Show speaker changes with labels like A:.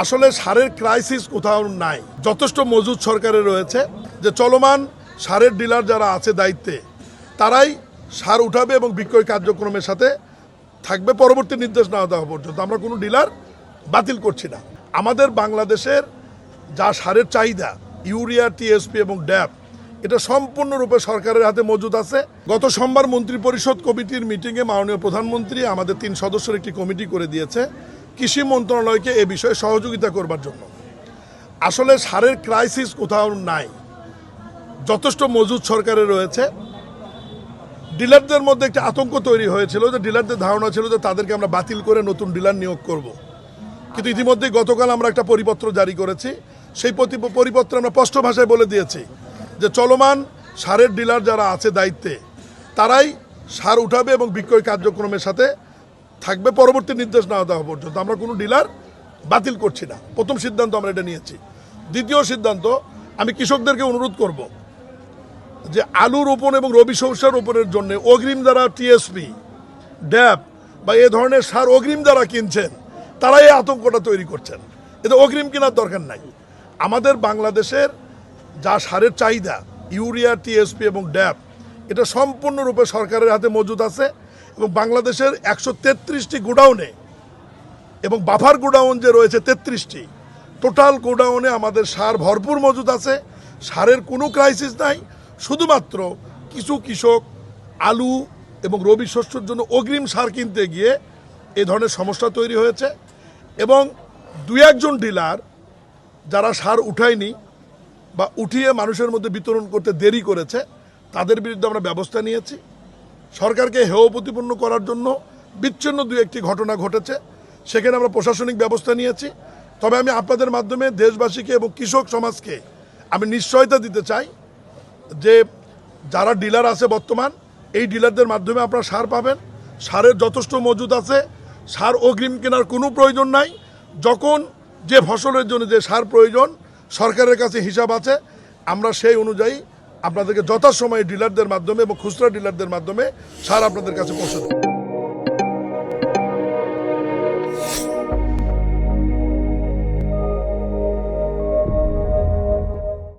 A: আসলে সারের ক্রাইসিস কোথাও নাই, যথেষ্ট মজুদ সরকারের রয়েছে। যে চলমান সারের ডিলার যারা আছে দায়িত্বে, তারাই সার উঠাবে এবং বিক্রয় কার্যক্রমের সাথে থাকবে পরবর্তী নির্দেশ না দেওয়া পর্যন্ত। আমরা কোনো ডিলার বাতিল করছি না। আমাদের বাংলাদেশের যা সারের চাহিদা, ইউরিয়া, টিএসপি এবং ড্যাপ, এটা সম্পূর্ণরূপে সরকারের হাতে মজুদ আছে। গত সোমবার মন্ত্রিপরিষদ কমিটির মিটিংয়ে মাননীয় প্রধানমন্ত্রী আমাদের 3 সদস্যের একটি কমিটি করে দিয়েছে কৃষি মন্ত্রণালয়কে এ বিষয়ে সহযোগিতা করবার জন্য। আসলে সারের ক্রাইসিস কোথাও নাই, যথেষ্ট মজুদ সরকারের রয়েছে। ডিলারদের মধ্যে একটা আতঙ্ক তৈরি হয়েছিল, যে ডিলারদের ধারণা ছিল যে তাদেরকে আমরা বাতিল করে নতুন ডিলার নিয়োগ করব। কিন্তু ইতিমধ্যেই গতকাল আমরা একটা পরিপত্র জারি করেছি। সেই পরিপত্রে আমরা স্পষ্ট ভাষায় বলে দিয়েছি যে চলমান সারের ডিলার যারা আছে দায়িত্বে, তারাই সার উঠাবে এবং বিক্রয় কার্যক্রমের সাথে থাকবে পরবর্তী নির্দেশ না দেওয়া পর্যন্ত। আমরা কোনো ডিলার বাতিল করছি না। প্রথম সিদ্ধান্ত আমরা এটা নিয়েছি। দ্বিতীয় সিদ্ধান্ত, আমি কৃষকদেরকে অনুরোধ করব যে আলু রোপণ এবং রবি শস্য রোপণের জন্য অগ্রিম যারা টিএসপি, ড্যাপ বা এ ধরনের সার অগ্রিম যারা কিনছেন, তারাই এই আতঙ্কটা তৈরি করছেন। এতে অগ্রিম কেনার দরকার নাই। আমাদের বাংলাদেশের যা সারের চাহিদা, ইউরিয়া, টিএসপি এবং ড্যাপ, এটা সম্পূর্ণরূপে সরকারের হাতে মজুদ আছে। এবং বাংলাদেশের 133টি গোডাউনে এবং বাফার গোডাউন যে রয়েছে 33টি, টোটাল গোডাউনে আমাদের সার ভরপুর মজুদ আছে। সারের কোনো ক্রাইসিস নাই। শুধুমাত্র কিছু কৃষক আলু এবং রবি শস্যের জন্য অগ্রিম সার কিনতে গিয়ে এ ধরনের সমস্যা তৈরি হয়েছে। এবং 2-1 ডিলার যারা সার উঠায়নি বা উঠিয়ে মানুষের মধ্যে বিতরণ করতে দেরি করেছে, তাদের বিরুদ্ধে আমরা ব্যবস্থা নিয়েছি। সরকারকে হেয় প্রতিপন্ন করার জন্য বিচ্ছিন্ন 2-1টি ঘটনা ঘটেছে, সেখানে আমরা প্রশাসনিক ব্যবস্থা নিয়েছি। তবে আমি আপনাদের মাধ্যমে দেশবাসীকে এবং কৃষক সমাজকে আমি নিশ্চয়তা দিতে চাই যে যারা ডিলার আছে বর্তমান, এই ডিলারদের মাধ্যমে আপনারা সার পাবেন। সারের যথেষ্ট মজুদ আছে। সার অগ্রিম কেনার কোনো প্রয়োজন নাই। যখন যে ফসলের জন্য যে সার প্রয়োজন, সরকারের কাছে হিসাব আছে। আমরা সেই অনুযায়ী আপনাদেরকে যথাসময়ে ডিলারদের মাধ্যমে এবং খুচরা ডিলারদের মাধ্যমে সার আপনাদের কাছে পৌঁছে দেব।